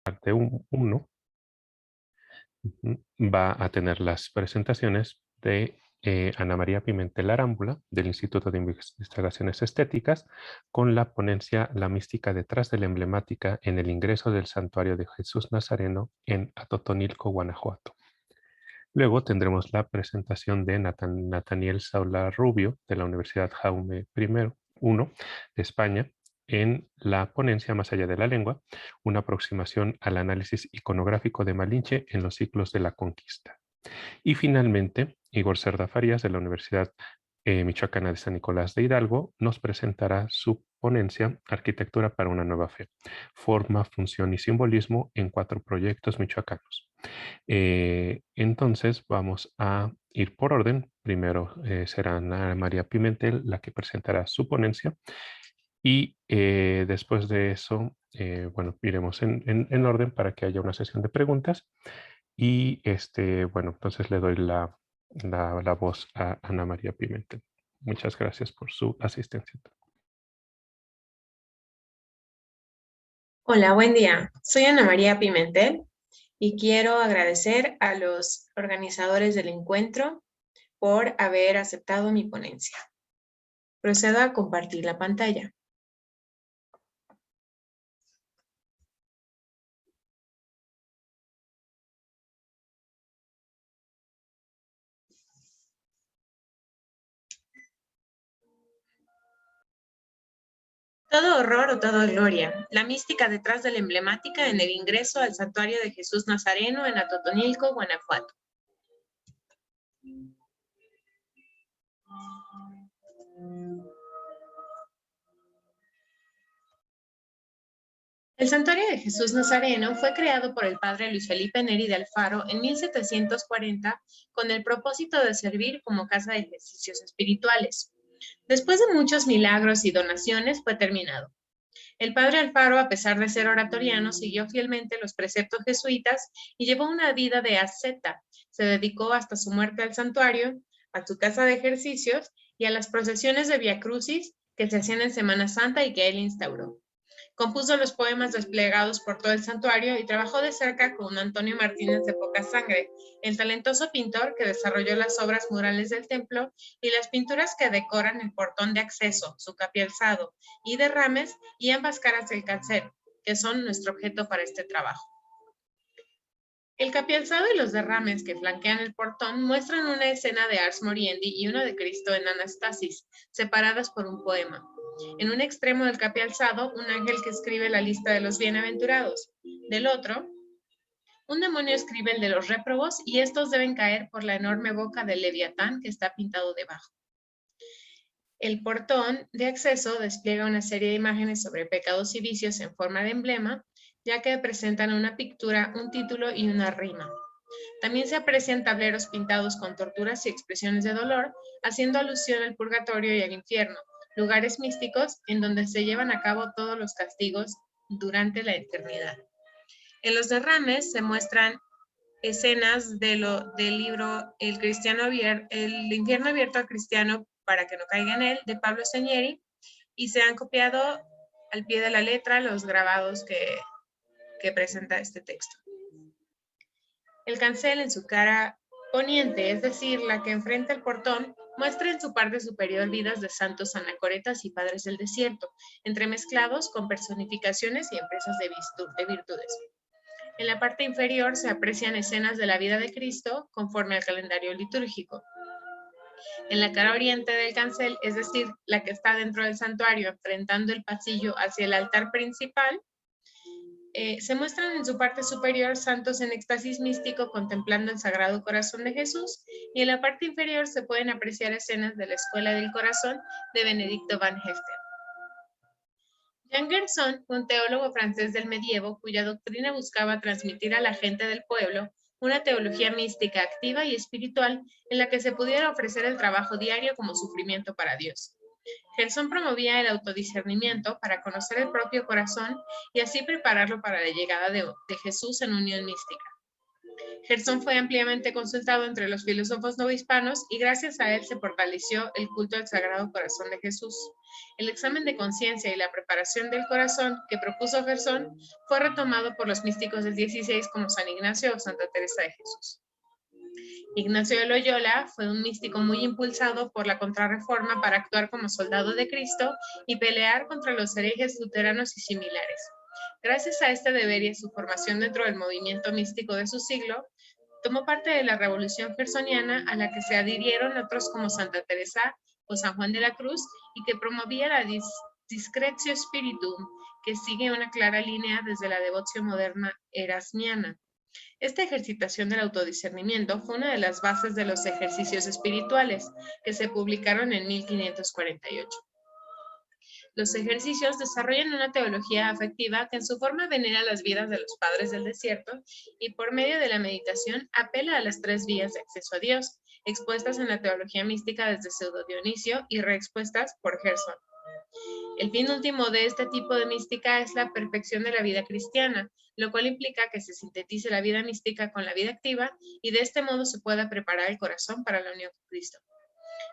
parte 1 va a tener las presentaciones de Ana María Pimentel Arámbula, del Instituto de Investigaciones Estéticas, con la ponencia La mística detrás de la emblemática en el ingreso del Santuario de Jesús Nazareno en Atotonilco, Guanajuato. Luego tendremos la presentación de Nathaniel Saula Rubio, de la Universidad Jaume I de España, en la ponencia Más allá de la lengua, una aproximación al análisis iconográfico de Malinche en los ciclos de la conquista. Y finalmente, Igor Cerda Farías, de la Universidad Michoacana de San Nicolás de Hidalgo, nos presentará su ponencia Arquitectura para una nueva fe, forma, función y simbolismo en 4 proyectos michoacanos. Entonces vamos a ir por orden. Primero será Ana María Pimentel la que presentará su ponencia y después de eso, bueno, iremos en orden para que haya una sesión de preguntas y bueno, entonces le doy la voz a Ana María Pimentel. Muchas gracias por su asistencia. Hola, buen día. Soy Ana María Pimentel y quiero agradecer a los organizadores del encuentro por haber aceptado mi ponencia. Procedo a compartir la pantalla. Todo horror o todo gloria. La mística detrás de la emblemática en el ingreso al santuario de Jesús Nazareno en Atotonilco, Guanajuato. El santuario de Jesús Nazareno fue creado por el padre Luis Felipe Neri de Alfaro en 1740 con el propósito de servir como casa de ejercicios espirituales. Después de muchos milagros y donaciones, fue terminado. El padre Alfaro, a pesar de ser oratoriano, siguió fielmente los preceptos jesuitas y llevó una vida de asceta. Se dedicó hasta su muerte al santuario, a su casa de ejercicios y a las procesiones de Via Crucis que se hacían en Semana Santa y que él instauró. Compuso los poemas desplegados por todo el santuario y trabajó de cerca con Antonio Martínez de Poca Sangre, el talentoso pintor que desarrolló las obras murales del templo y las pinturas que decoran el portón de acceso, su capialzado y derrames y ambas caras del cancel, que son nuestro objeto para este trabajo. El capialzado y los derrames que flanquean el portón muestran una escena de Ars Moriendi y una de Cristo en Anastasis, separadas por un poema. En un extremo del capialzado, un ángel que escribe la lista de los bienaventurados. Del otro, un demonio escribe el de los réprobos y estos deben caer por la enorme boca del Leviatán que está pintado debajo. El portón de acceso despliega una serie de imágenes sobre pecados y vicios en forma de emblema, ya que presentan una pintura, un título y una rima. También se aprecian tableros pintados con torturas y expresiones de dolor, haciendo alusión al purgatorio y al infierno, lugares místicos en donde se llevan a cabo todos los castigos durante la eternidad. En los derrames se muestran escenas del libro El infierno abierto al cristiano para que no caiga en él, de Pablo Señeri, y se han copiado al pie de la letra los grabados que presenta este texto. El cancel en su cara poniente, es decir, la que enfrenta el portón, muestra en su parte superior vidas de santos anacoretas y padres del desierto, entremezclados con personificaciones y empresas de virtudes. En la parte inferior se aprecian escenas de la vida de Cristo conforme al calendario litúrgico. En la cara oriente del cancel, es decir, la que está dentro del santuario enfrentando el pasillo hacia el altar principal, se muestran en su parte superior santos en éxtasis místico contemplando el Sagrado Corazón de Jesús y en la parte inferior se pueden apreciar escenas de la Escuela del Corazón de Benedicto van Heften. Jean Gerson, un teólogo francés del medievo cuya doctrina buscaba transmitir a la gente del pueblo una teología mística activa y espiritual en la que se pudiera ofrecer el trabajo diario como sufrimiento para Dios. Gerson promovía el autodiscernimiento para conocer el propio corazón y así prepararlo para la llegada de Jesús en unión mística. Gersón fue ampliamente consultado entre los filósofos novohispanos y gracias a él se fortaleció el culto al Sagrado Corazón de Jesús. El examen de conciencia y la preparación del corazón que propuso Gersón fue retomado por los místicos del 16 como San Ignacio o Santa Teresa de Jesús. Ignacio de Loyola fue un místico muy impulsado por la Contrarreforma para actuar como soldado de Cristo y pelear contra los herejes luteranos y similares. Gracias a este deber y a su formación dentro del movimiento místico de su siglo, tomó parte de la Revolución Gersoniana a la que se adhirieron otros como Santa Teresa o San Juan de la Cruz y que promovía la Discretio Spiritum, que sigue una clara línea desde la devoción moderna erasmiana. Esta ejercitación del autodiscernimiento fue una de las bases de los ejercicios espirituales que se publicaron en 1548. Los ejercicios desarrollan una teología afectiva que en su forma venera las vidas de los padres del desierto y por medio de la meditación apela a las 3 vías de acceso a Dios, expuestas en la teología mística desde Pseudo Dionisio y reexpuestas por Gersón. El fin último de este tipo de mística es la perfección de la vida cristiana, lo cual implica que se sintetice la vida mística con la vida activa y de este modo se pueda preparar el corazón para la unión con Cristo.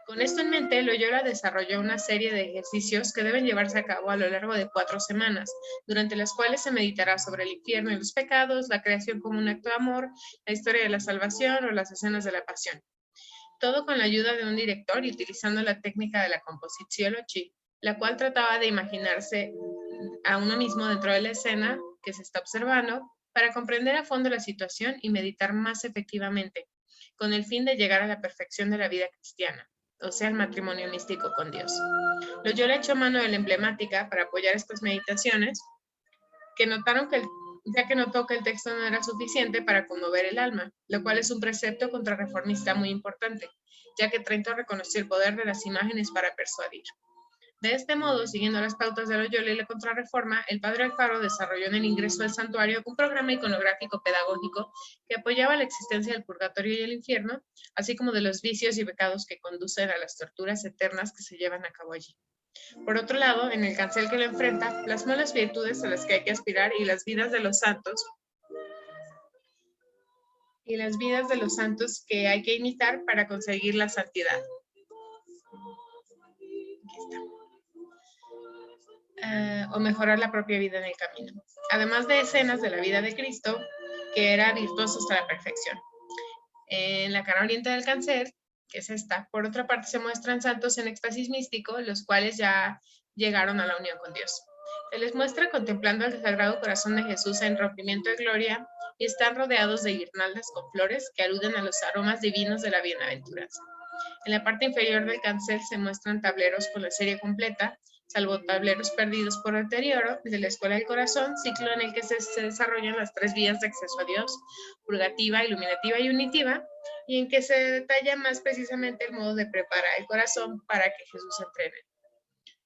Con esto en mente, Loyola desarrolló una serie de ejercicios que deben llevarse a cabo a lo largo de 4 semanas, durante las cuales se meditará sobre el infierno y los pecados, la creación como un acto de amor, la historia de la salvación o las escenas de la pasión. Todo con la ayuda de un director y utilizando la técnica de la composizione chi, la cual trataba de imaginarse a uno mismo dentro de la escena que se está observando para comprender a fondo la situación y meditar más efectivamente, con el fin de llegar a la perfección de la vida cristiana, o sea, el matrimonio místico con Dios. Loyola echó mano de la emblemática para apoyar estas meditaciones, que notaron que ya que notó que el texto no era suficiente para conmover el alma, lo cual es un precepto contrarreformista muy importante, ya que Trento reconoció el poder de las imágenes para persuadir. De este modo, siguiendo las pautas de Loyola y la Contrarreforma, el padre Alfaro desarrolló en el ingreso al santuario un programa iconográfico pedagógico que apoyaba la existencia del purgatorio y el infierno, así como de los vicios y pecados que conducen a las torturas eternas que se llevan a cabo allí. Por otro lado, en el cancel que lo enfrenta, plasmó las virtudes a las que hay que aspirar y las vidas de los santos que hay que imitar para conseguir la santidad. O mejorar la propia vida en el camino. Además de escenas de la vida de Cristo, que era virtuoso hasta la perfección. En la cara oriente del cáncer, que es esta, por otra parte se muestran santos en éxtasis místico, los cuales ya llegaron a la unión con Dios. Se les muestra contemplando el Sagrado Corazón de Jesús en rompimiento de gloria y están rodeados de guirnaldas con flores que aluden a los aromas divinos de la bienaventuranza. En la parte inferior del cancel se muestran tableros con la serie completa, salvo tableros perdidos por deterioro, de la Escuela del Corazón, ciclo en el que se desarrollan las 3 vías de acceso a Dios, purgativa, iluminativa y unitiva, y en que se detalla más precisamente el modo de preparar el corazón para que Jesús entrene.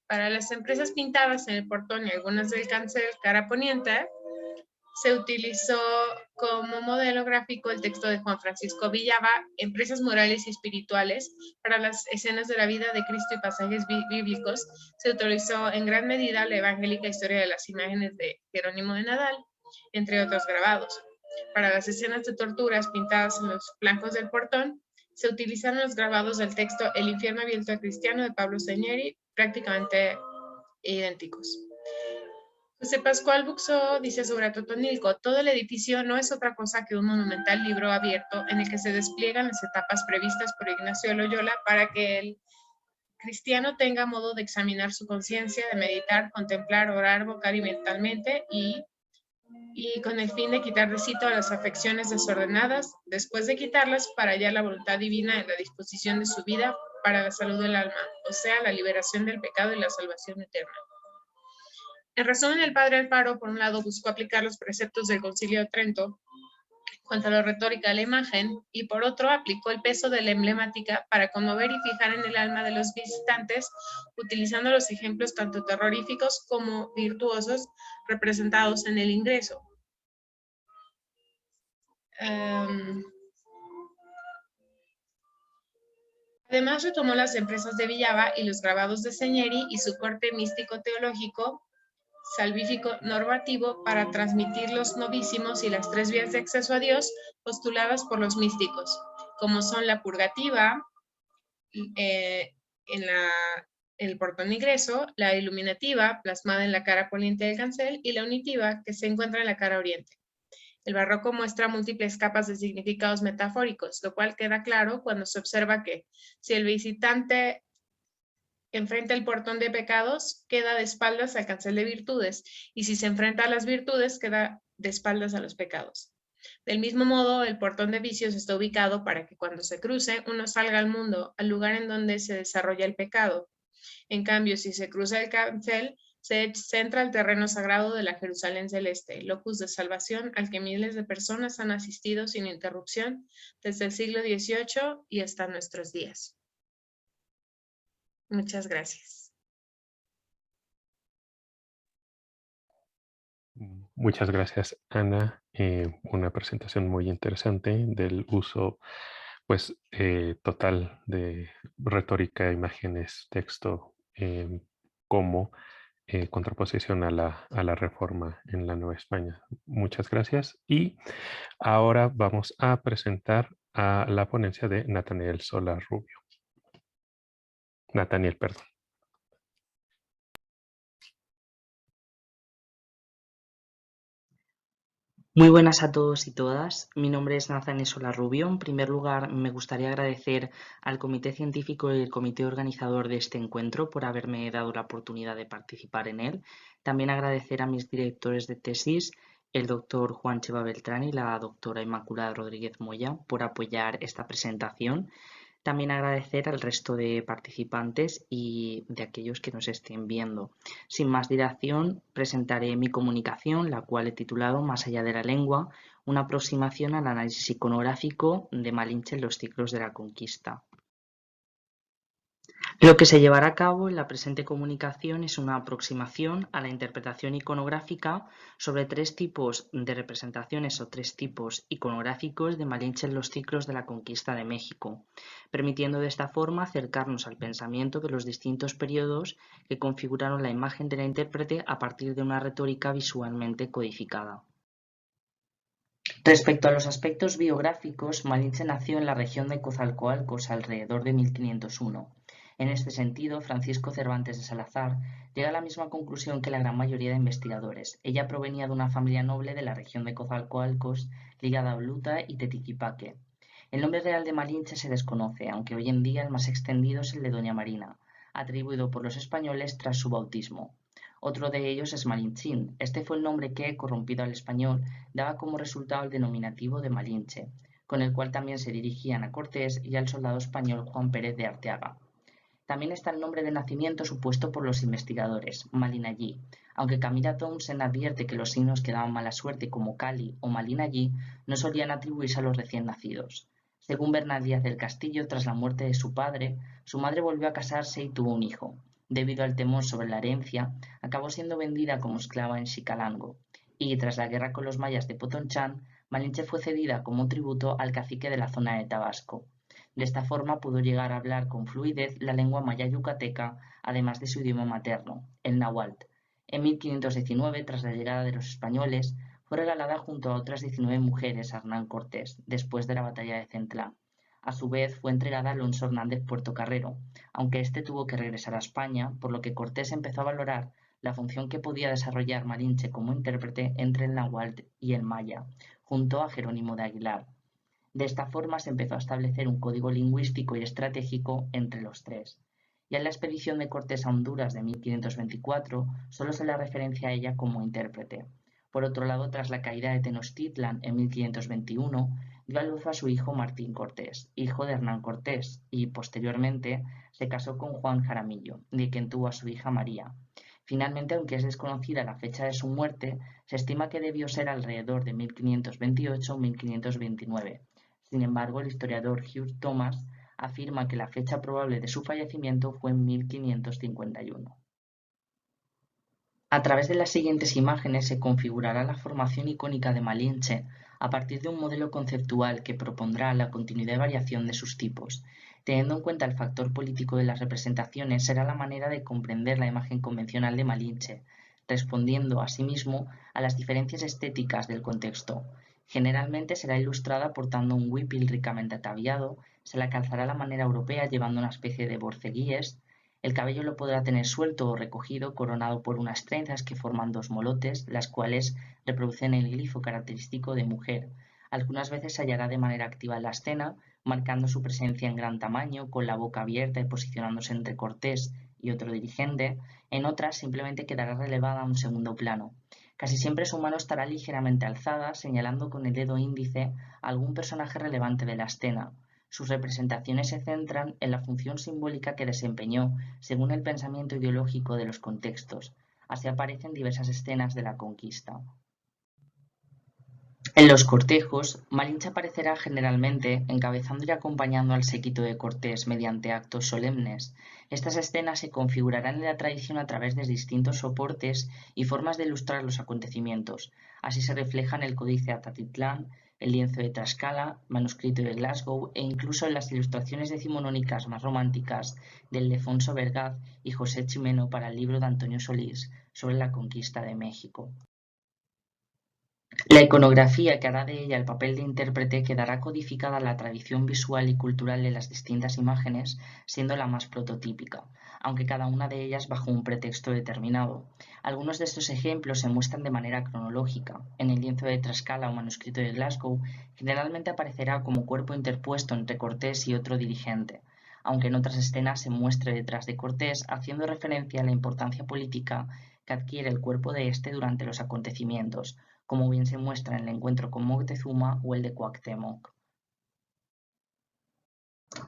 Para las empresas pintadas en el portón y algunas del cancel cara poniente, se utilizó como modelo gráfico el texto de Juan Francisco Villava, Empresas Morales y Espirituales, para las escenas de la vida de Cristo y pasajes bíblicos. Se utilizó en gran medida la evangélica historia de las imágenes de Jerónimo de Nadal, entre otros grabados. Para las escenas de torturas pintadas en los flancos del portón, se utilizaron los grabados del texto El infierno abierto al cristiano de Pablo Segneri, prácticamente idénticos. José Pascual Buxó dice sobre Atotonilco: todo el edificio no es otra cosa que un monumental libro abierto en el que se despliegan las etapas previstas por Ignacio de Loyola para que el cristiano tenga modo de examinar su conciencia, de meditar, contemplar, orar vocal y mentalmente y con el fin de quitar de sí todas las afecciones desordenadas, después de quitarlas para hallar la voluntad divina en la disposición de su vida para la salud del alma, o sea, la liberación del pecado y la salvación eterna. En resumen, el padre Alfaro, por un lado, buscó aplicar los preceptos del Concilio de Trento cuanto a la retórica de la imagen, y por otro, aplicó el peso de la emblemática para conmover y fijar en el alma de los visitantes, utilizando los ejemplos tanto terroríficos como virtuosos representados en el ingreso. Además, retomó las empresas de Villava y los grabados de Segneri y su corte místico-teológico salvífico normativo para transmitir los novísimos y las 3 vías de acceso a Dios postuladas por los místicos, como son la purgativa, en el portón ingreso, la iluminativa, plasmada en la cara poniente del cancel, y la unitiva, que se encuentra en la cara oriente. El barroco muestra múltiples capas de significados metafóricos, lo cual queda claro cuando se observa que si el visitante enfrenta el portón de pecados, queda de espaldas al cancel de virtudes, y si se enfrenta a las virtudes, queda de espaldas a los pecados. Del mismo modo, el portón de vicios está ubicado para que cuando se cruce, uno salga al mundo, al lugar en donde se desarrolla el pecado. En cambio, si se cruza el cancel, se centra al terreno sagrado de la Jerusalén celeste, locus de salvación al que miles de personas han asistido sin interrupción desde el siglo XVIII y hasta nuestros días. Muchas gracias. Muchas gracias, Ana. Una presentación muy interesante del uso pues, total de retórica, imágenes, texto, como contraposición a la reforma en la Nueva España. Muchas gracias. Y ahora vamos a presentar a la ponencia de Nathaniel Sola Rubio. Nathaniel, perdón. Muy buenas a todos y todas. Mi nombre es Nathaniel Sola Rubio. En primer lugar, me gustaría agradecer al Comité Científico y el Comité Organizador de este encuentro por haberme dado la oportunidad de participar en él. También agradecer a mis directores de tesis, el doctor Juan Cheva Beltrán y la doctora Inmaculada Rodríguez Moya, por apoyar esta presentación. También agradecer al resto de participantes y de aquellos que nos estén viendo. Sin más dilación, presentaré mi comunicación, la cual he titulado Más allá de la lengua, una aproximación al análisis iconográfico de Malinche en los ciclos de la conquista. Lo que se llevará a cabo en la presente comunicación es una aproximación a la interpretación iconográfica sobre 3 tipos de representaciones o 3 tipos iconográficos de Malinche en los ciclos de la conquista de México, permitiendo de esta forma acercarnos al pensamiento de los distintos periodos que configuraron la imagen de la intérprete a partir de una retórica visualmente codificada. Respecto a los aspectos biográficos, Malinche nació en la región de Coatzacoalcos alrededor de 1501. En este sentido, Francisco Cervantes de Salazar llega a la misma conclusión que la gran mayoría de investigadores. Ella provenía de una familia noble de la región de Coatzacoalcos, ligada a Oluta y Tequitipaque. El nombre real de Malinche se desconoce, aunque hoy en día el más extendido es el de Doña Marina, atribuido por los españoles tras su bautismo. Otro de ellos es Malinchín. Este fue el nombre que, corrompido al español, daba como resultado el denominativo de Malinche, con el cual también se dirigían a Cortés y al soldado español Juan Pérez de Arteaga. También está el nombre de nacimiento supuesto por los investigadores, Malinallí, aunque Camila Townsend advierte que los signos que daban mala suerte como Cali o Malinallí no solían atribuirse a los recién nacidos. Según Bernal Díaz del Castillo, tras la muerte de su padre, su madre volvió a casarse y tuvo un hijo. Debido al temor sobre la herencia, acabó siendo vendida como esclava en Xicalango, y tras la guerra con los mayas de Potonchán, Malinche fue cedida como tributo al cacique de la zona de Tabasco. De esta forma pudo llegar a hablar con fluidez la lengua maya yucateca, además de su idioma materno, el náhuatl. En 1519, tras la llegada de los españoles, fue regalada junto a otras 19 mujeres a Hernán Cortés, después de la batalla de Centlán. A su vez, fue entregada a Alonso Hernández Puertocarrero, aunque éste tuvo que regresar a España, por lo que Cortés empezó a valorar la función que podía desarrollar Malinche como intérprete entre el náhuatl y el maya, junto a Jerónimo de Aguilar. De esta forma se empezó a establecer un código lingüístico y estratégico entre los tres. Ya en la expedición de Cortés a Honduras de 1524 solo se le referencia a ella como intérprete. Por otro lado, tras la caída de Tenochtitlan en 1521, dio a luz a su hijo Martín Cortés, hijo de Hernán Cortés, y posteriormente se casó con Juan Jaramillo, de quien tuvo a su hija María. Finalmente, aunque es desconocida la fecha de su muerte, se estima que debió ser alrededor de 1528 o 1529. Sin embargo, el historiador Hugh Thomas afirma que la fecha probable de su fallecimiento fue en 1551. A través de las siguientes imágenes se configurará la formación icónica de Malinche a partir de un modelo conceptual que propondrá la continuidad y variación de sus tipos. Teniendo en cuenta el factor político de las representaciones, será la manera de comprender la imagen convencional de Malinche, respondiendo asimismo a las diferencias estéticas del contexto. Generalmente será ilustrada portando un huipil ricamente ataviado, se la calzará a la manera europea llevando una especie de borceguíes. El cabello lo podrá tener suelto o recogido, coronado por unas trenzas que forman dos molotes, las cuales reproducen el glifo característico de mujer. Algunas veces se hallará de manera activa en la escena, marcando su presencia en gran tamaño, con la boca abierta y posicionándose entre Cortés y otro dirigente. En otras simplemente quedará relevada a un segundo plano. Casi siempre su mano estará ligeramente alzada, señalando con el dedo índice a algún personaje relevante de la escena. Sus representaciones se centran en la función simbólica que desempeñó según el pensamiento ideológico de los contextos. Así aparecen diversas escenas de la conquista. En los cortejos, Malinche aparecerá generalmente encabezando y acompañando al séquito de Cortés mediante actos solemnes. Estas escenas se configurarán en la tradición a través de distintos soportes y formas de ilustrar los acontecimientos. Así se refleja en el Códice Atatitlán, el lienzo de Tlaxcala, manuscrito de Glasgow e incluso en las ilustraciones decimonónicas más románticas de Ildefonso Vergaz y José Chimeno para el libro de Antonio Solís sobre la conquista de México. La iconografía que hará de ella el papel de intérprete quedará codificada en la tradición visual y cultural de las distintas imágenes, siendo la más prototípica, aunque cada una de ellas bajo un pretexto determinado. Algunos de estos ejemplos se muestran de manera cronológica. En el lienzo de Tlaxcala o manuscrito de Glasgow, generalmente aparecerá como cuerpo interpuesto entre Cortés y otro dirigente, aunque en otras escenas se muestre detrás de Cortés, haciendo referencia a la importancia política que adquiere el cuerpo de éste durante los acontecimientos, como bien se muestra en el encuentro con Moctezuma o el de Cuauhtémoc.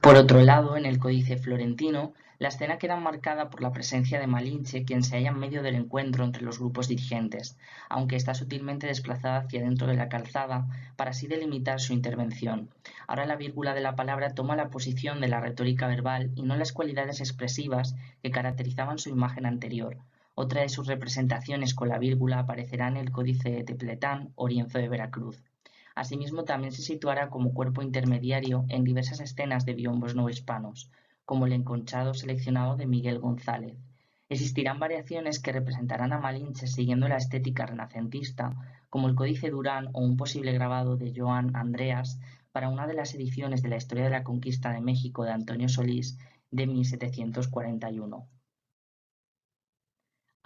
Por otro lado, en el Códice Florentino, la escena queda marcada por la presencia de Malinche, quien se halla en medio del encuentro entre los grupos dirigentes, aunque está sutilmente desplazada hacia dentro de la calzada para así delimitar su intervención. Ahora la vírgula de la palabra toma la posición de la retórica verbal y no las cualidades expresivas que caracterizaban su imagen anterior. Otra de sus representaciones con la vírgula aparecerá en el Códice de Tepletán o Lienzo de Veracruz. Asimismo, también se situará como cuerpo intermediario en diversas escenas de biombos no hispanos, como el enconchado seleccionado de Miguel González. Existirán variaciones que representarán a Malinche siguiendo la estética renacentista, como el Códice Durán o un posible grabado de Joan Andreas para una de las ediciones de la Historia de la Conquista de México de Antonio Solís de 1741.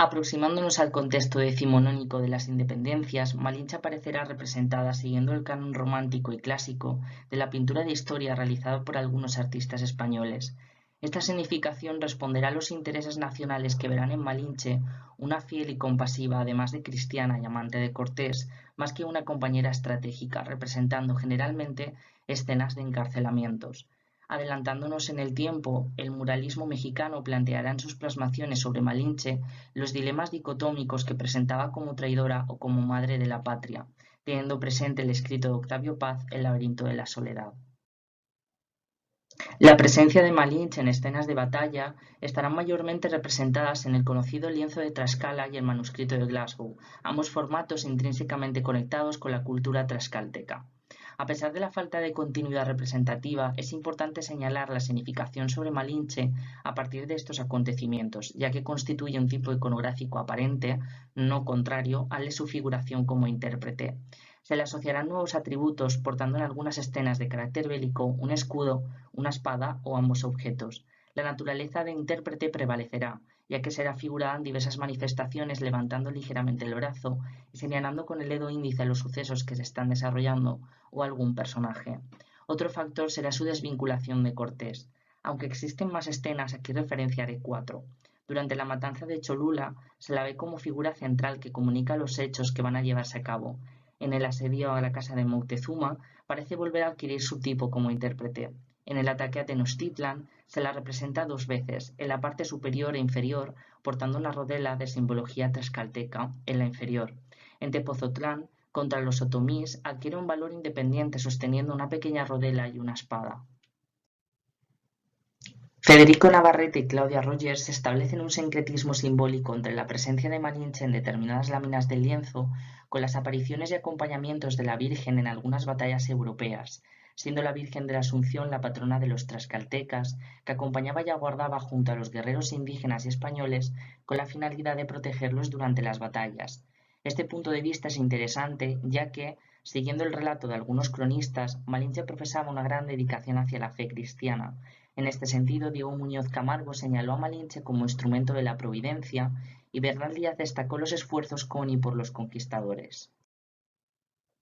Aproximándonos al contexto decimonónico de las independencias, Malinche aparecerá representada siguiendo el canon romántico y clásico de la pintura de historia realizada por algunos artistas españoles. Esta significación responderá a los intereses nacionales que verán en Malinche una fiel y compasiva, además de cristiana y amante de Cortés, más que una compañera estratégica, representando generalmente escenas de encarcelamientos. Adelantándonos en el tiempo, el muralismo mexicano planteará en sus plasmaciones sobre Malinche los dilemas dicotómicos que presentaba como traidora o como madre de la patria, teniendo presente el escrito de Octavio Paz, El laberinto de la soledad. La presencia de Malinche en escenas de batalla estarán mayormente representadas en el conocido lienzo de Tlaxcala y el manuscrito de Glasgow, ambos formatos intrínsecamente conectados con la cultura tlaxcalteca. A pesar de la falta de continuidad representativa, es importante señalar la significación sobre Malinche a partir de estos acontecimientos, ya que constituye un tipo iconográfico aparente, no contrario, al de su figuración como intérprete. Se le asociarán nuevos atributos, portando en algunas escenas de carácter bélico un escudo, una espada o ambos objetos. La naturaleza de intérprete prevalecerá, ya que será figurada en diversas manifestaciones levantando ligeramente el brazo y señalando con el dedo índice a los sucesos que se están desarrollando o algún personaje. Otro factor será su desvinculación de Cortés. Aunque existen más escenas, aquí referenciaré 4. Durante la matanza de Cholula se la ve como figura central que comunica los hechos que van a llevarse a cabo. En el asedio a la casa de Moctezuma parece volver a adquirir su tipo como intérprete. En el ataque a Tenochtitlan se la representa 2 veces, en la parte superior e inferior, portando una rodela de simbología tlaxcalteca en la inferior. En Tepozotlán, contra los otomíes, adquiere un valor independiente sosteniendo una pequeña rodela y una espada. Federico Navarrete y Claudia Rogers establecen un sincretismo simbólico entre la presencia de Malinche en determinadas láminas del lienzo con las apariciones y acompañamientos de la Virgen en algunas batallas europeas. siendo la Virgen de la Asunción la patrona de los tlaxcaltecas, que acompañaba y aguardaba junto a los guerreros indígenas y españoles con la finalidad de protegerlos durante las batallas. Este punto de vista es interesante, ya que, siguiendo el relato de algunos cronistas, Malinche profesaba una gran dedicación hacia la fe cristiana. En este sentido, Diego Muñoz Camargo señaló a Malinche como instrumento de la providencia y Bernal Díaz destacó los esfuerzos con y por los conquistadores.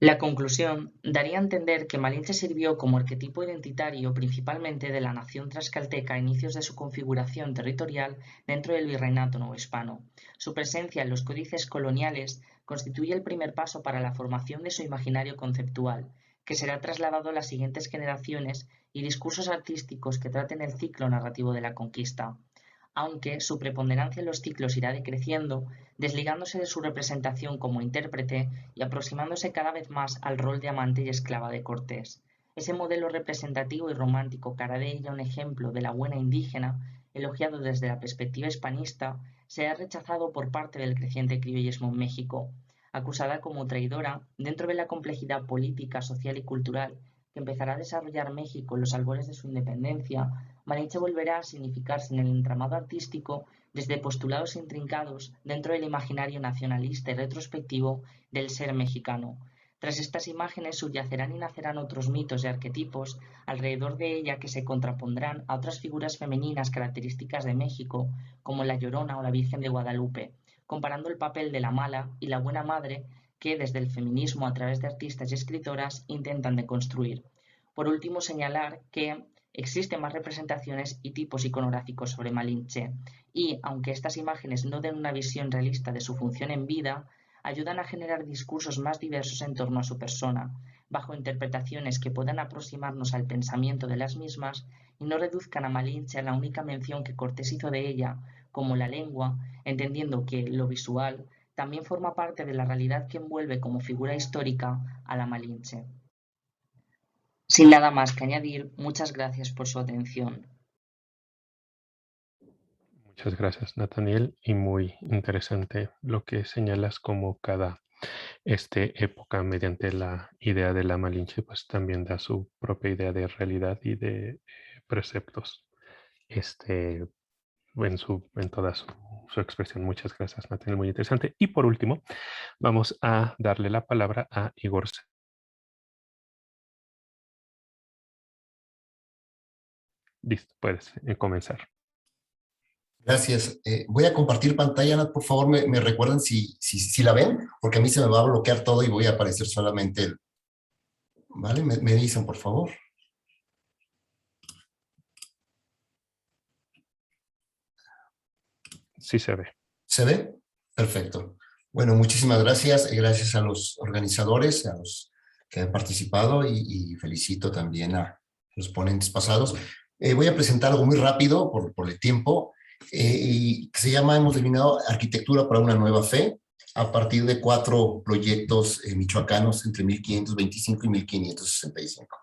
La conclusión daría a entender que Malinche sirvió como arquetipo identitario principalmente de la nación tlaxcalteca a inicios de su configuración territorial dentro del virreinato novohispano. Su presencia en los códices coloniales constituye el primer paso para la formación de su imaginario conceptual, que será trasladado a las siguientes generaciones y discursos artísticos que traten el ciclo narrativo de la conquista, aunque su preponderancia en los ciclos irá decreciendo, desligándose de su representación como intérprete y aproximándose cada vez más al rol de amante y esclava de Cortés. Ese modelo representativo y romántico que hará de ella un ejemplo de la buena indígena, elogiado desde la perspectiva hispanista, será rechazado por parte del creciente criollismo en México, acusada como traidora dentro de la complejidad política, social y cultural que empezará a desarrollar México en los albores de su independencia. Malinche volverá a significarse en el entramado artístico desde postulados intrincados dentro del imaginario nacionalista y retrospectivo del ser mexicano. Tras estas imágenes subyacerán y nacerán otros mitos y arquetipos alrededor de ella que se contrapondrán a otras figuras femeninas características de México, como la Llorona o la Virgen de Guadalupe, comparando el papel de la mala y la buena madre que desde el feminismo a través de artistas y escritoras intentan deconstruir. Por último, señalar que existen más representaciones y tipos iconográficos sobre Malinche y, aunque estas imágenes no den una visión realista de su función en vida, ayudan a generar discursos más diversos en torno a su persona, bajo interpretaciones que puedan aproximarnos al pensamiento de las mismas y no reduzcan a Malinche a la única mención que Cortés hizo de ella, como la lengua, entendiendo que lo visual también forma parte de la realidad que envuelve como figura histórica a la Malinche. Sin nada más que añadir, muchas gracias por su atención. Muchas gracias, Nathaniel, y muy interesante lo que señalas como cada época mediante la idea de la Malinche pues también da su propia idea de realidad y de preceptos en toda su expresión. Muchas gracias, Nathaniel, muy interesante. Y por último, vamos a darle la palabra a Igor. Listo, puedes comenzar. Gracias. Voy a compartir pantalla, Nat, por favor, me recuerdan si la ven, porque a mí se me va a bloquear todo y voy a aparecer solamente el... ¿Vale? Me dicen, por favor. Sí se ve. ¿Se ve? Perfecto. Bueno, muchísimas gracias. Gracias a los organizadores, a los que han participado y felicito también a los ponentes pasados. Voy a presentar algo muy rápido por el tiempo. Y que se llama, hemos denominado Arquitectura para una Nueva Fe, a partir de 4 proyectos michoacanos entre 1525 y 1565.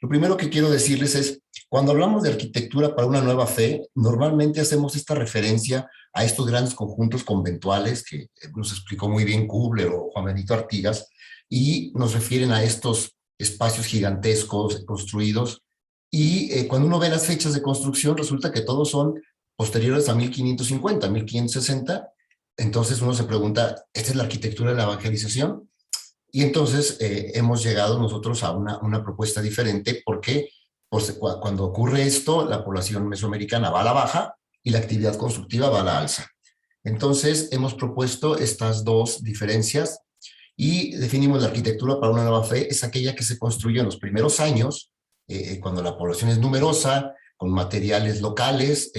Lo primero que quiero decirles es, cuando hablamos de arquitectura para una nueva fe, normalmente hacemos esta referencia a estos grandes conjuntos conventuales que nos explicó muy bien Kubler o Juan Benito Artigas, y nos refieren a estos espacios gigantescos construidos, y cuando uno ve las fechas de construcción, resulta que todos son posteriores a 1550, 1560, entonces uno se pregunta, ¿esta es la arquitectura de la evangelización? Y entonces hemos llegado nosotros a una propuesta diferente porque pues, cuando ocurre esto, la población mesoamericana va a la baja y la actividad constructiva va a la alza. Entonces hemos propuesto estas dos diferencias y definimos la arquitectura para una nueva fe, es aquella que se construye en los primeros años, cuando la población es numerosa, con materiales locales,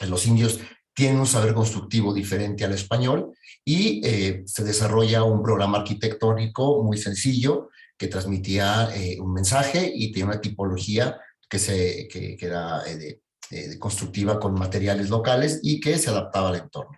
los indios tienen un saber constructivo diferente al español y se desarrolla un programa arquitectónico muy sencillo que transmitía un mensaje y tenía una tipología que era constructiva con materiales locales y que se adaptaba al entorno.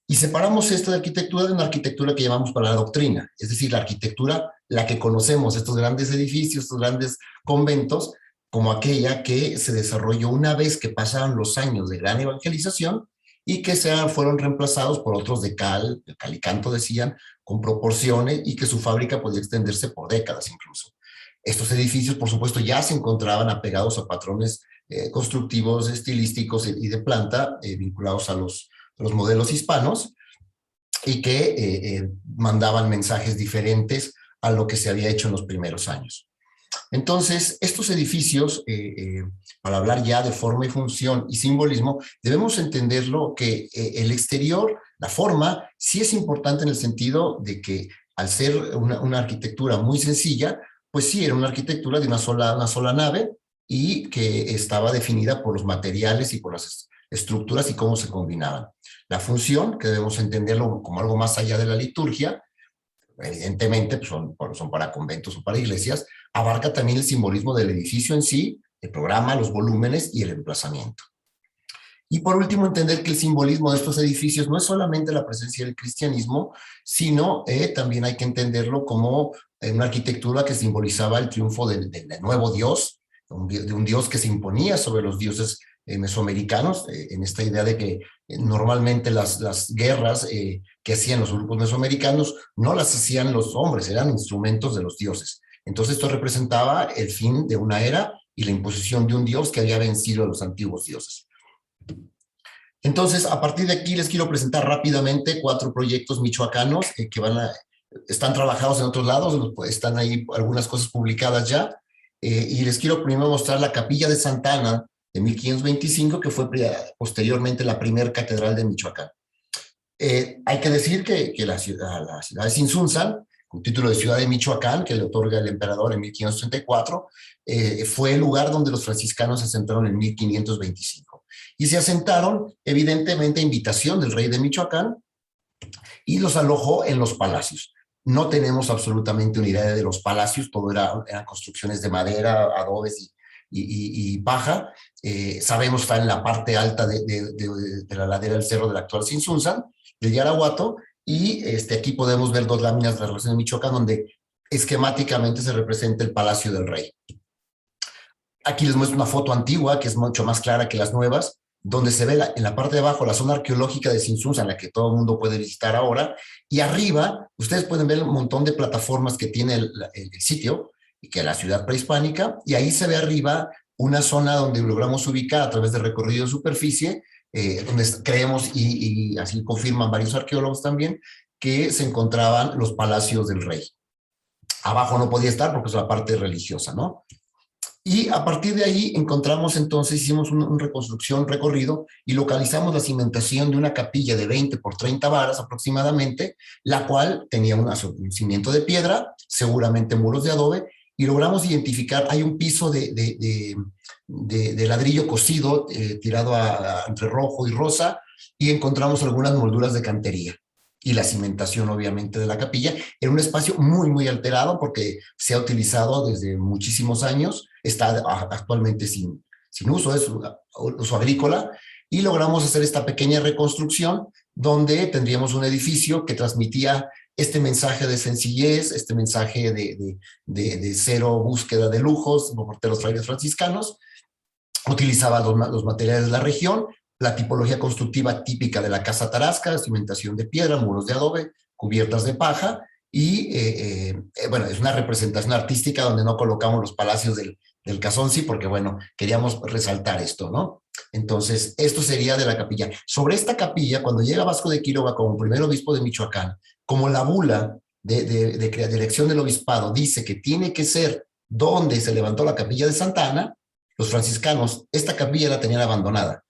Y separamos esta de arquitectura de una arquitectura que llamamos para la doctrina, es decir, la arquitectura, la que conocemos, estos grandes edificios, estos grandes conventos, como aquella que se desarrolló una vez que pasaron los años de gran evangelización y que fueron reemplazados por otros de cal y canto decían, con proporciones y que su fábrica podía extenderse por décadas incluso. Estos edificios, por supuesto, ya se encontraban apegados a patrones constructivos, estilísticos y de planta vinculados a los modelos hispanos y que mandaban mensajes diferentes a lo que se había hecho en los primeros años. Entonces, estos edificios, para hablar ya de forma y función y simbolismo, debemos entenderlo que el exterior, la forma, sí es importante en el sentido de que al ser una arquitectura muy sencilla, pues sí, era una arquitectura de una sola nave y que estaba definida por los materiales y por las estructuras y cómo se combinaban. La función, que debemos entenderlo como algo más allá de la liturgia, evidentemente pues son para conventos o para iglesias, abarca también el simbolismo del edificio en sí, el programa, los volúmenes y el emplazamiento. Y por último, entender que el simbolismo de estos edificios no es solamente la presencia del cristianismo, sino también hay que entenderlo como una arquitectura que simbolizaba el triunfo del nuevo Dios, de un Dios que se imponía sobre los dioses mesoamericanos, en esta idea de que normalmente las guerras que hacían los grupos mesoamericanos no las hacían los hombres, eran instrumentos de los dioses. Entonces esto representaba el fin de una era y la imposición de un dios que había vencido a los antiguos dioses. Entonces, a partir de aquí les quiero presentar rápidamente 4 proyectos michoacanos que están trabajados en otros lados, están ahí algunas cosas publicadas ya, y les quiero primero mostrar la Capilla de Santa Ana de 1525, que fue posteriormente la primera catedral de Michoacán. Hay que decir que la ciudad de Tzintzuntzan, con título de ciudad de Michoacán, que le otorga el emperador en 1534, fue el lugar donde los franciscanos se asentaron en 1525. Y se asentaron, evidentemente, a invitación del rey de Michoacán, y los alojó en los palacios. No tenemos absolutamente una idea de los palacios, todo eran construcciones de madera, adobes y paja. Sabemos está en la parte alta de la ladera del cerro del actual Tzintzuntzan, del Yarahuato, y aquí podemos ver 2 láminas de la relación de Michoacán, donde esquemáticamente se representa el Palacio del Rey. Aquí les muestro una foto antigua, que es mucho más clara que las nuevas, donde se ve en la parte de abajo la zona arqueológica de Tzintzuntzan, la que todo el mundo puede visitar ahora, y arriba ustedes pueden ver un montón de plataformas que tiene el sitio, y que es la ciudad prehispánica, y ahí se ve arriba una zona donde logramos ubicar a través de recorrido de superficie, donde creemos, y así confirman varios arqueólogos también, que se encontraban los palacios del rey. Abajo no podía estar porque es la parte religiosa, ¿no? Y a partir de ahí encontramos entonces, hicimos una reconstrucción, un recorrido, y localizamos la cimentación de una capilla de 20 por 30 varas aproximadamente, la cual tenía un cimiento de piedra, seguramente muros de adobe, y logramos identificar, hay un piso de ladrillo cocido, tirado entre rojo y rosa, y encontramos algunas molduras de cantería. Y la cimentación, obviamente, de la capilla, en un espacio muy, muy alterado, porque se ha utilizado desde muchísimos años, está actualmente sin uso, es uso agrícola, y logramos hacer esta pequeña reconstrucción, donde tendríamos un edificio que transmitía este mensaje de sencillez, este mensaje de cero búsqueda de lujos por parte de los frailes franciscanos. Utilizaba los materiales de la región, la tipología constructiva típica de la casa tarasca, cimentación de piedra, muros de adobe, cubiertas de paja, y bueno, es una representación artística donde no colocamos los palacios del Casonci, porque bueno, queríamos resaltar esto, ¿no? Entonces, esto sería de la capilla. Sobre esta capilla, cuando llega Vasco de Quiroga como primer obispo de Michoacán, como la bula de elección del obispado dice que tiene que ser donde se levantó la capilla de Santa Ana, los franciscanos esta capilla la tenían abandonada,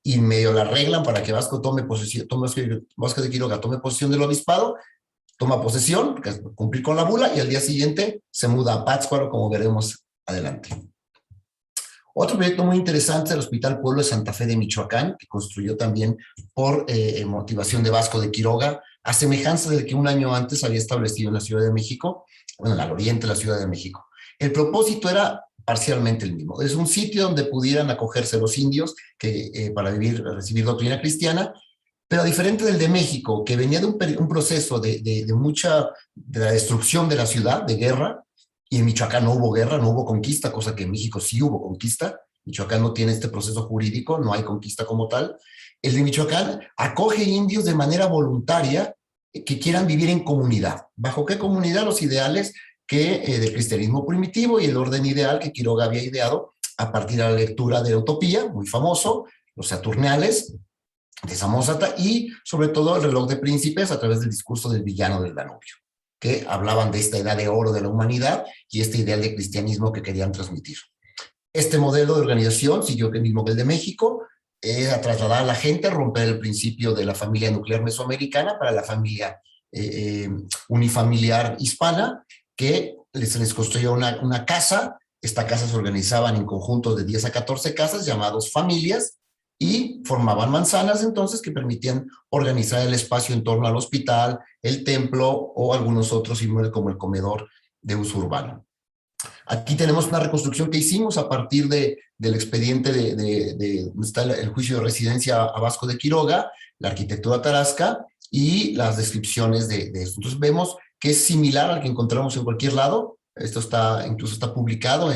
y medio la arreglan para que Vasco tome posesión, Vasco de Quiroga tome posesión del obispado, toma posesión, cumplir con la bula, y al día siguiente se muda a Pátzcuaro, como veremos adelante. Otro proyecto muy interesante es el Hospital Pueblo de Santa Fe de Michoacán, que construyó también por motivación de Vasco de Quiroga, a semejanza del que un año antes había establecido en la Ciudad de México, bueno, al oriente de la Ciudad de México. El propósito era parcialmente el mismo. Es un sitio donde pudieran acogerse los indios para recibir doctrina cristiana, pero diferente del de México, que venía de un proceso de la destrucción de la ciudad, de guerra, y en Michoacán no hubo guerra, no hubo conquista, cosa que en México sí hubo conquista. Michoacán no tiene este proceso jurídico, no hay conquista como tal. El de Michoacán acoge indios de manera voluntaria que quieran vivir en comunidad. ¿Bajo qué comunidad? Los ideales del cristianismo primitivo y el orden ideal que Quiroga había ideado a partir de la lectura de la Utopía, muy famoso, los Saturnales de Samosata y sobre todo el reloj de príncipes a través del discurso del villano del Danubio, que hablaban de esta edad de oro de la humanidad y este ideal de cristianismo que querían transmitir. Este modelo de organización siguió el mismo que el de México, a trasladar a la gente, a romper el principio de la familia nuclear mesoamericana para la familia unifamiliar hispana, que se les construyó una casa. Esta casa se organizaban en conjuntos de 10 a 14 casas llamados familias y formaban manzanas entonces que permitían organizar el espacio en torno al hospital, el templo o algunos otros inmuebles como el comedor de uso urbano. Aquí tenemos una reconstrucción que hicimos a partir del expediente donde está el juicio de residencia a Vasco de Quiroga, la arquitectura tarasca y las descripciones de esto. Entonces vemos que es similar al que encontramos en cualquier lado. Esto incluso está publicado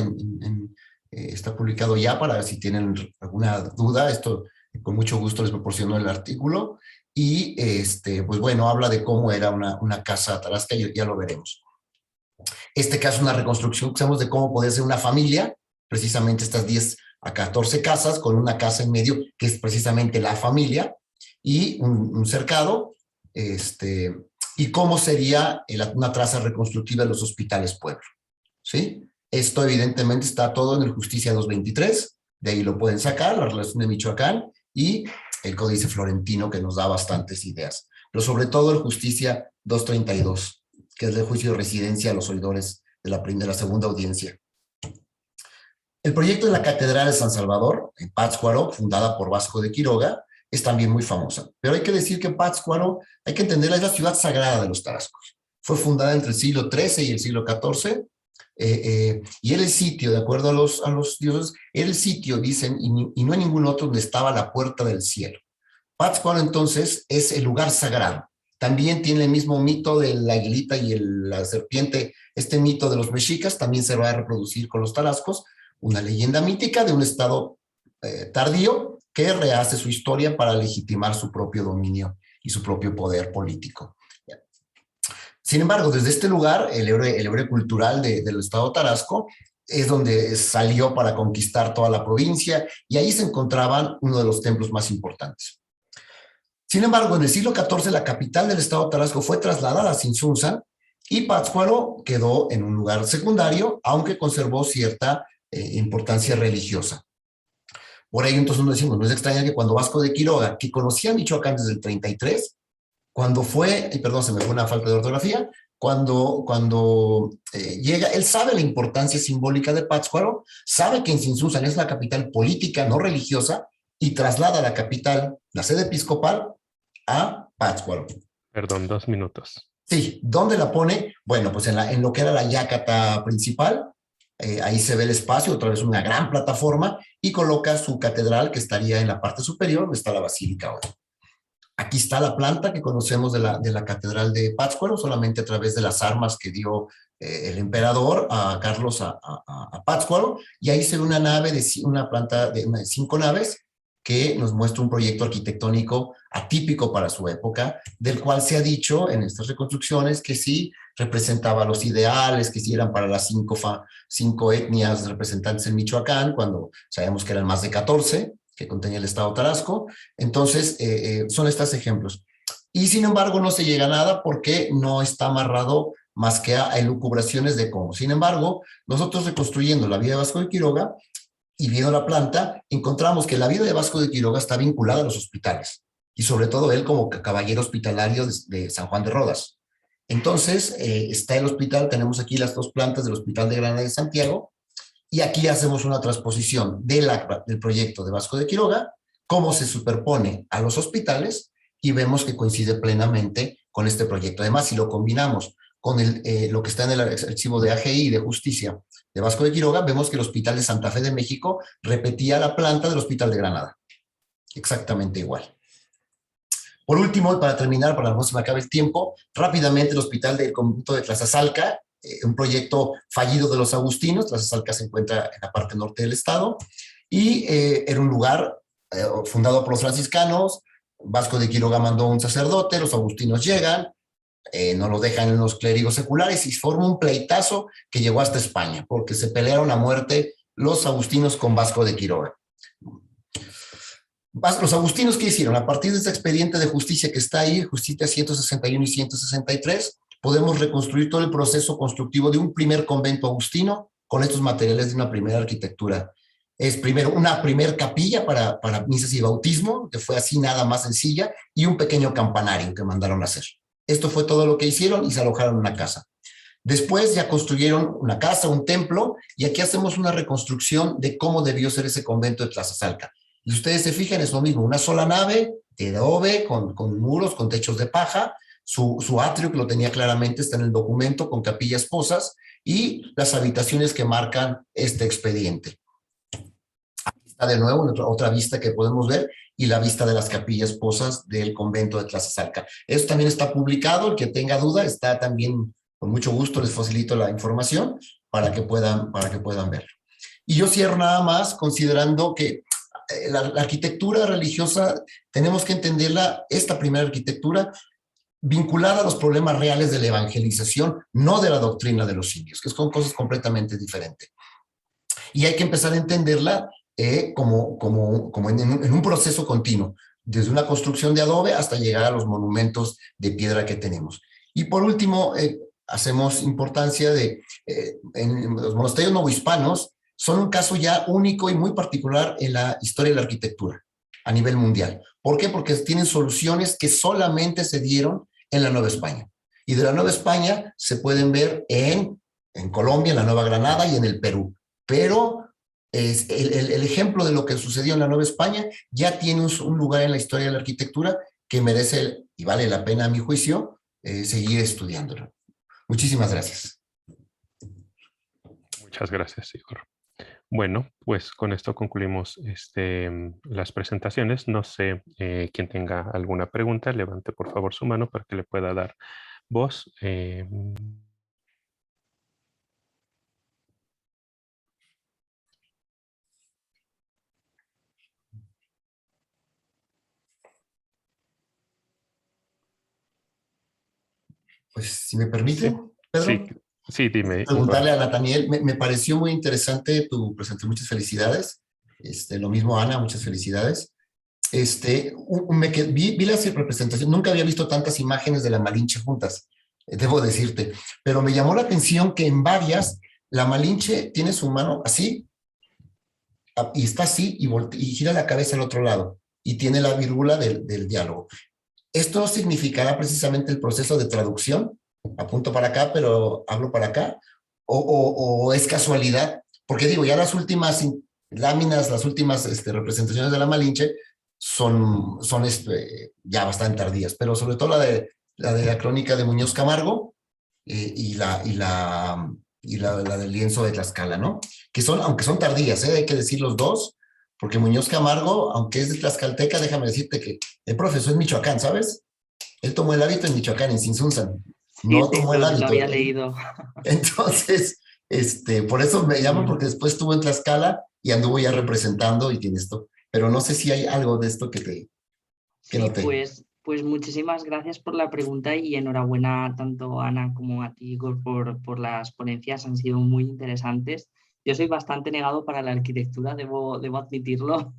está publicado ya para si tienen alguna duda. Esto con mucho gusto les proporciono el artículo. Y pues bueno, habla de cómo era una casa tarasca y ya lo veremos. Este caso es una reconstrucción que hacemos de cómo podía ser una familia, precisamente estas 10 a 14 casas, con una casa en medio, que es precisamente la familia, y un cercado, y cómo sería una traza reconstructiva de los hospitales pueblo, ¿sí? Esto evidentemente está todo en el Justicia 223, de ahí lo pueden sacar, la relación de Michoacán, y el Códice Florentino, que nos da bastantes ideas, pero sobre todo el Justicia 232, que es el juicio de residencia a los oidores de la segunda audiencia. El proyecto de la Catedral de San Salvador, en Pátzcuaro, fundada por Vasco de Quiroga, es también muy famosa. Pero hay que decir que Pátzcuaro, hay que entenderla, es la ciudad sagrada de los tarascos. Fue fundada entre el siglo XIII y el siglo XIV, y era el sitio, de acuerdo a los dioses, era el sitio, dicen, y no hay ningún otro donde estaba la puerta del cielo. Pátzcuaro, entonces, es el lugar sagrado. También tiene el mismo mito de la aguilita y la serpiente. Este mito de los mexicas también se va a reproducir con los tarascos, una leyenda mítica de un estado tardío que rehace su historia para legitimar su propio dominio y su propio poder político. Sin embargo, desde este lugar, el héroe cultural del estado Tarasco es donde salió para conquistar toda la provincia y ahí se encontraban uno de los templos más importantes. Sin embargo, en el siglo XIV la capital del estado Tarasco fue trasladada a Tzintzuntzan y Pátzcuaro quedó en un lugar secundario, aunque conservó cierta importancia religiosa. Por ello, entonces nos decimos, no es extraño que cuando Vasco de Quiroga, que conocía Michoacán desde el 33, cuando fue, y perdón, se me fue una falta de ortografía, cuando llega, él sabe la importancia simbólica de Pátzcuaro, sabe que en Tzintzuntzan es la capital política, no religiosa, y traslada la capital, la sede episcopal, a Pátzcuaro. Perdón, 2 minutos. Sí, ¿dónde la pone? Bueno, pues en lo que era la yacata principal, ahí se ve el espacio, otra vez una gran plataforma, y coloca su catedral que estaría en la parte superior, donde está la basílica hoy. Aquí está la planta que conocemos de la catedral de Pátzcuaro, solamente a través de las armas que dio el emperador a Carlos a Pátzcuaro, y ahí se ve una nave, una planta de 5 naves, que nos muestra un proyecto arquitectónico atípico para su época, del cual se ha dicho en estas reconstrucciones que sí representaba los ideales, que sí eran para las 5 etnias representantes en Michoacán, cuando sabemos que eran más de 14, que contenía el estado Tarasco. Entonces, son estos ejemplos. Y sin embargo, no se llega a nada porque no está amarrado más que a elucubraciones de cómo. Sin embargo, nosotros reconstruyendo la vida de Vasco de Quiroga y viendo la planta, encontramos que la vida de Vasco de Quiroga está vinculada a los hospitales, y sobre todo él como caballero hospitalario de San Juan de Rodas. Entonces, está el hospital, tenemos aquí las 2 plantas del Hospital de Granada de Santiago, y aquí hacemos una transposición del proyecto de Vasco de Quiroga, cómo se superpone a los hospitales, y vemos que coincide plenamente con este proyecto. Además, si lo combinamos con lo que está en el archivo de AGI y de Justicia de Vasco de Quiroga, vemos que el Hospital de Santa Fe de México repetía la planta del Hospital de Granada. Exactamente igual. Por último, para terminar, para no se me acabe el tiempo, rápidamente el Hospital del Convento de Tlazazalca, un proyecto fallido de los agustinos. Tlazazalca se encuentra en la parte norte del estado, y era un lugar fundado por los franciscanos. Vasco de Quiroga mandó un sacerdote, los agustinos llegan, no lo dejan los clérigos seculares y forma un pleitazo que llegó hasta España, porque se pelearon a muerte los agustinos con Vasco de Quiroga. Los agustinos, ¿qué hicieron? A partir de este expediente de justicia que está ahí, justicia 161 y 163, podemos reconstruir todo el proceso constructivo de un primer convento agustino con estos materiales de una primera arquitectura. Es primero una primer capilla para misas y bautismo, que fue así nada más sencilla, y un pequeño campanario que mandaron a hacer. Esto fue todo lo que hicieron y se alojaron en una casa. Después ya construyeron una casa, un templo, y aquí hacemos una reconstrucción de cómo debió ser ese convento de Tlazazalca. Y ustedes se fijan, es lo mismo, una sola nave de adobe, con muros, con techos de paja, su atrio, que lo tenía claramente, está en el documento, con capillas posas, y las habitaciones que marcan este expediente. Aquí está de nuevo otra vista que podemos ver, y la vista de las capillas posas del convento de Tlazazalca. Esto también está publicado, el que tenga duda, está también, con mucho gusto les facilito la información para que puedan verlo. Y yo cierro nada más considerando que la arquitectura religiosa tenemos que entenderla, esta primera arquitectura, vinculada a los problemas reales de la evangelización, no de la doctrina de los indios, que son cosas completamente diferentes. Y hay que empezar a entenderla como en un proceso continuo, desde una construcción de adobe hasta llegar a los monumentos de piedra que tenemos. Y por último, hacemos importancia de, en los monasterios novohispanos, son un caso ya único y muy particular en la historia de la arquitectura a nivel mundial. ¿Por qué? Porque tienen soluciones que solamente se dieron en la Nueva España. Y de la Nueva España se pueden ver en Colombia, en la Nueva Granada y en el Perú. Pero es el ejemplo de lo que sucedió en la Nueva España ya tiene un lugar en la historia de la arquitectura que merece y vale la pena, a mi juicio, seguir estudiándolo. Muchísimas gracias. Muchas gracias, Igor. Bueno, pues con esto concluimos las presentaciones. No sé quién tenga alguna pregunta, levante por favor su mano para que le pueda dar voz. Pues, si me permite, Sí, Pedro. sí, dime. Preguntarle a Nathaniel, me pareció muy interesante tu presentación, muchas felicidades. Lo mismo Ana, muchas felicidades. Vi la representación, nunca había visto tantas imágenes de la Malinche juntas, debo decirte, pero me llamó la atención que en varias, la Malinche tiene su mano así, y está así, y gira la cabeza al otro lado, y tiene la vírgula del diálogo. ¿Esto significará precisamente el proceso de traducción? Apunto para acá, pero hablo para acá, o es casualidad, porque digo, ya las últimas láminas, las últimas representaciones de la Malinche son ya bastante tardías, pero sobre todo la de la crónica de Muñoz Camargo y la del lienzo de Tlaxcala, ¿no? Que son, aunque son tardías, hay que decir los dos, porque Muñoz Camargo, aunque es de Tlaxcalteca, déjame decirte que el profesor es Michoacán, ¿sabes? Él tomó el hábito en Michoacán, en Sinsunzan. No tomó el hábito. Lo había leído. Entonces, por eso me llaman, porque después estuvo en Tlaxcala y anduvo ya representando y tiene esto. Pero no sé si hay algo de esto que noté. Pues muchísimas gracias por la pregunta y enhorabuena tanto a Ana como a ti, Igor, por las ponencias, han sido muy interesantes. Yo soy bastante negado para la arquitectura, debo admitirlo,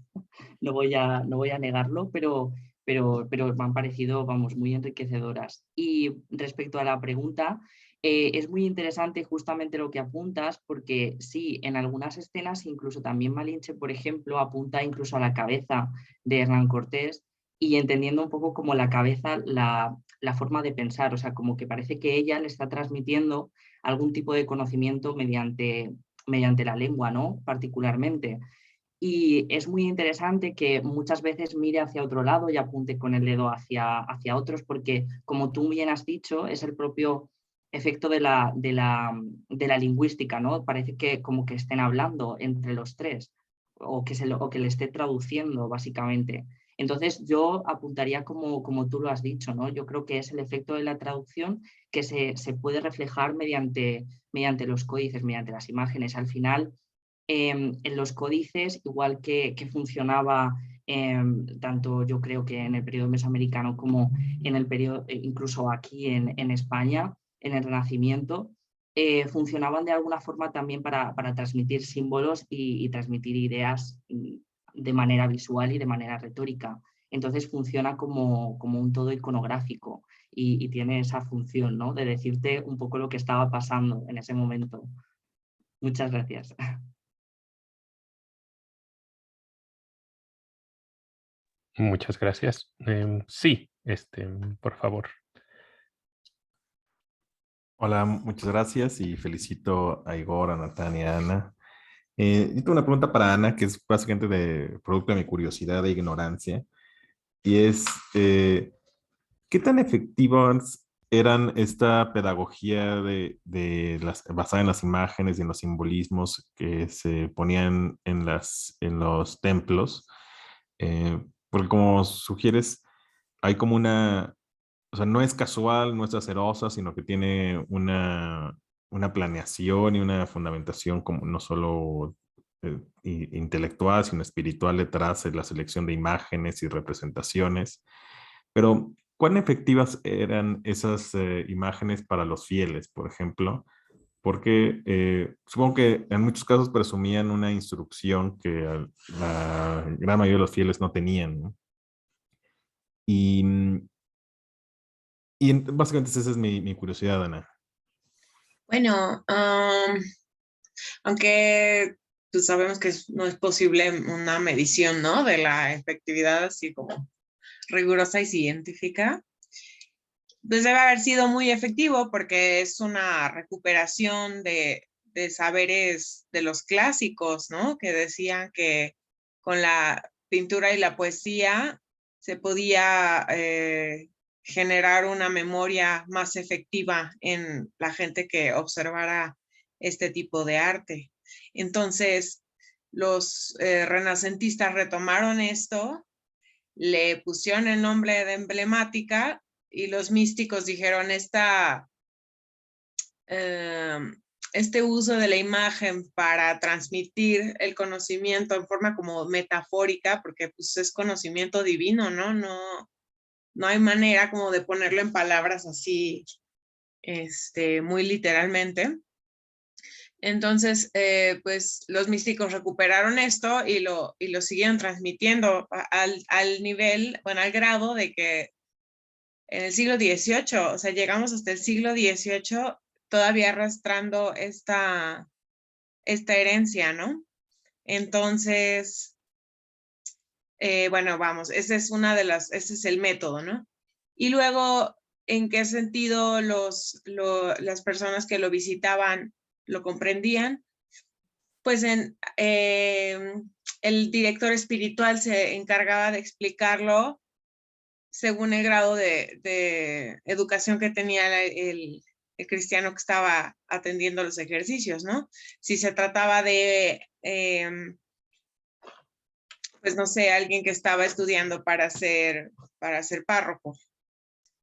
no voy a negarlo, pero me han parecido, vamos, muy enriquecedoras. Y respecto a la pregunta, es muy interesante justamente lo que apuntas, porque sí, en algunas escenas, incluso también Malinche, por ejemplo, apunta incluso a la cabeza de Hernán Cortés, y entendiendo un poco como la cabeza, la forma de pensar, o sea, como que parece que ella le está transmitiendo algún tipo de conocimiento mediante la lengua, ¿no? Particularmente. Y es muy interesante que muchas veces mire hacia otro lado y apunte con el dedo hacia otros, porque, como tú bien has dicho, es el propio efecto de la lingüística, ¿no? Parece que como que estén hablando entre los tres o que le esté traduciendo, básicamente. Entonces yo apuntaría como tú lo has dicho, ¿no? Yo creo que es el efecto de la traducción que se puede reflejar mediante los códices, mediante las imágenes. Al final, en los códices, igual que funcionaba tanto yo creo que en el periodo mesoamericano como en el periodo, incluso aquí en España, en el Renacimiento, funcionaban de alguna forma también para transmitir símbolos y transmitir ideas de manera visual y de manera retórica. Entonces funciona como un todo iconográfico y tiene esa función, ¿no?, de decirte un poco lo que estaba pasando en ese momento. Muchas gracias. Muchas gracias. Sí, por favor. Hola, muchas gracias y felicito a Igor, a Natania, a Ana. Yo tengo una pregunta para Ana, que es básicamente de producto de mi curiosidad e ignorancia, y es, ¿qué tan efectivas eran esta pedagogía basada en las imágenes y en los simbolismos que se ponían en los templos? Porque como sugieres, hay como o sea, no es casual, no es acerosa, sino que tiene una planeación y una fundamentación como no solo intelectual, sino espiritual detrás de la selección de imágenes y representaciones. Pero, ¿cuán efectivas eran esas imágenes para los fieles, por ejemplo? Porque supongo que en muchos casos presumían una instrucción que la gran mayoría de los fieles no tenían, ¿no? Y, básicamente esa es mi curiosidad, Ana. Bueno, aunque pues sabemos que no es posible una medición, ¿no?, de la efectividad así como rigurosa y científica, pues debe haber sido muy efectivo porque es una recuperación de saberes de los clásicos, ¿no?, que decían que con la pintura y la poesía se podía generar una memoria más efectiva en la gente que observara este tipo de arte. Entonces, los renacentistas retomaron esto, le pusieron el nombre de emblemática y los místicos dijeron este uso de la imagen para transmitir el conocimiento en forma como metafórica, porque pues es conocimiento divino, ¿no? No hay manera como de ponerlo en palabras así, muy literalmente. Entonces, pues los místicos recuperaron esto y lo siguieron transmitiendo al nivel, bueno, al grado de que en el siglo XVIII, o sea, llegamos hasta el siglo XVIII todavía arrastrando esta herencia, ¿no? Entonces, bueno, vamos, ese es el método, ¿no? Y luego, ¿en qué sentido las personas que lo visitaban lo comprendían? Pues el director espiritual se encargaba de explicarlo según el grado de educación que tenía el cristiano que estaba atendiendo los ejercicios, ¿no? Si se trataba de, pues no sé, alguien que estaba estudiando para ser párroco,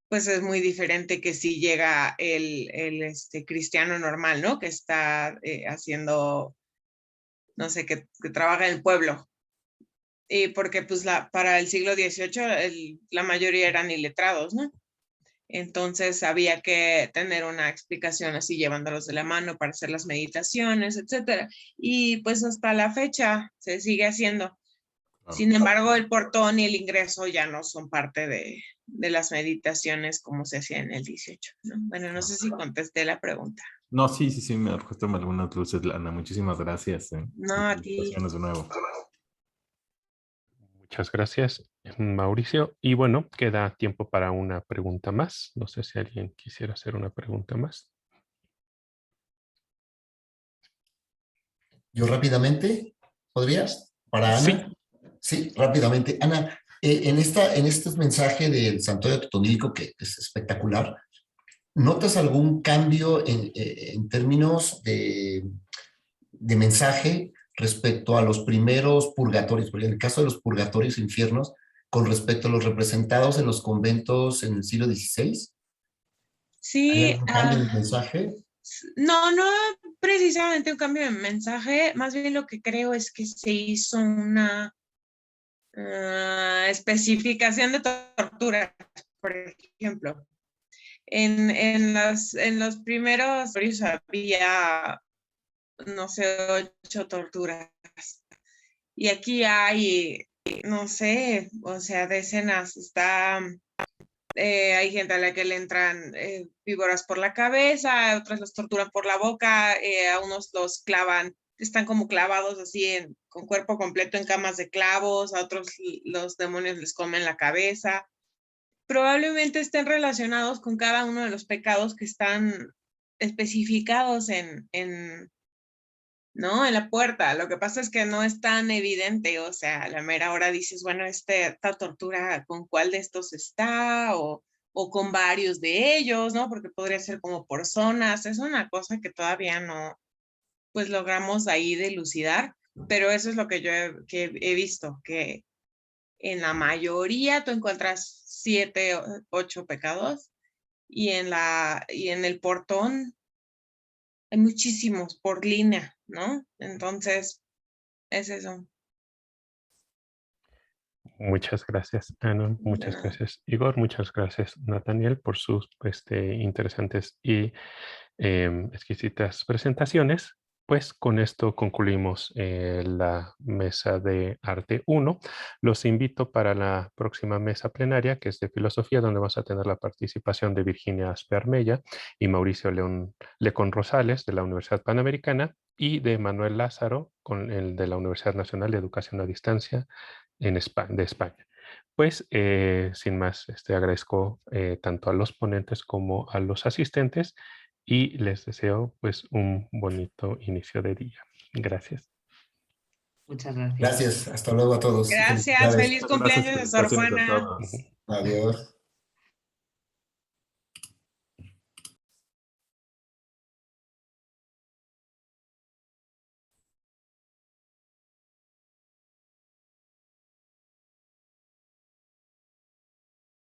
pues es muy diferente que si llega el cristiano normal, ¿no?, que está haciendo, no sé, que trabaja en el pueblo. Y porque pues para el siglo XVIII la mayoría eran iletrados, ¿no? Entonces había que tener una explicación así llevándolos de la mano para hacer las meditaciones, etcétera. Y pues hasta la fecha se sigue haciendo. Sin embargo, el portón y el ingreso ya no son parte de las meditaciones como se hacía en el XVIII, ¿no? Bueno, no sé si contesté la pregunta. No, sí, me ha puesto algunas luces, Ana. Muchísimas gracias. No, a ti. De nuevo. Muchas gracias, Mauricio. Y bueno, queda tiempo para una pregunta más. No sé si alguien quisiera hacer una pregunta más. Yo rápidamente, ¿podrías? Para Ana. Sí, rápidamente. Ana, en este mensaje del Santuario Totonílico, que es espectacular, ¿notas algún cambio en términos de mensaje respecto a los primeros purgatorios? Porque en el caso de los purgatorios e infiernos, con respecto a los representados en los conventos en el siglo XVI, sí, ¿hay algún cambio en el mensaje? No precisamente un cambio de mensaje, más bien lo que creo es que se hizo especificación de tortura, por ejemplo. En los primeros había, no sé, 8 torturas. Y aquí hay, no sé, o sea, decenas. Hay gente a la que le entran víboras por la cabeza, a otras los torturan por la boca, a unos los clavan, están como clavados así con cuerpo completo en camas de clavos, a otros los demonios les comen la cabeza. Probablemente estén relacionados con cada uno de los pecados que están especificados ¿no? En la puerta. Lo que pasa es que no es tan evidente, o sea, a la mera hora dices, bueno, esta tortura, ¿con cuál de estos está? O con varios de ellos, ¿no? Porque podría ser como por zonas. Es una cosa que todavía no, pues logramos ahí dilucidar, pero eso es lo que yo he visto, que en la mayoría tú encuentras 7, 8 pecados y en el portón hay muchísimos por línea, ¿no? Entonces, es eso. Muchas gracias, Ana. Muchas gracias, Igor. Muchas gracias, Nathaniel, por sus interesantes y exquisitas presentaciones. Pues con esto concluimos la mesa de arte 1. Los invito para la próxima mesa plenaria, que es de filosofía, donde vamos a tener la participación de Virginia Aspe-Armella y Mauricio Lecón Rosales de la Universidad Panamericana y de Manuel Lázaro con el de la Universidad Nacional de Educación a Distancia de España. Pues sin más, agradezco tanto a los ponentes como a los asistentes y les deseo pues un bonito inicio de día. Gracias. Muchas gracias. Gracias, hasta luego a todos. Gracias, Felicidades. feliz cumpleaños de Sor Felicitaciones a Juana. todos. Adiós.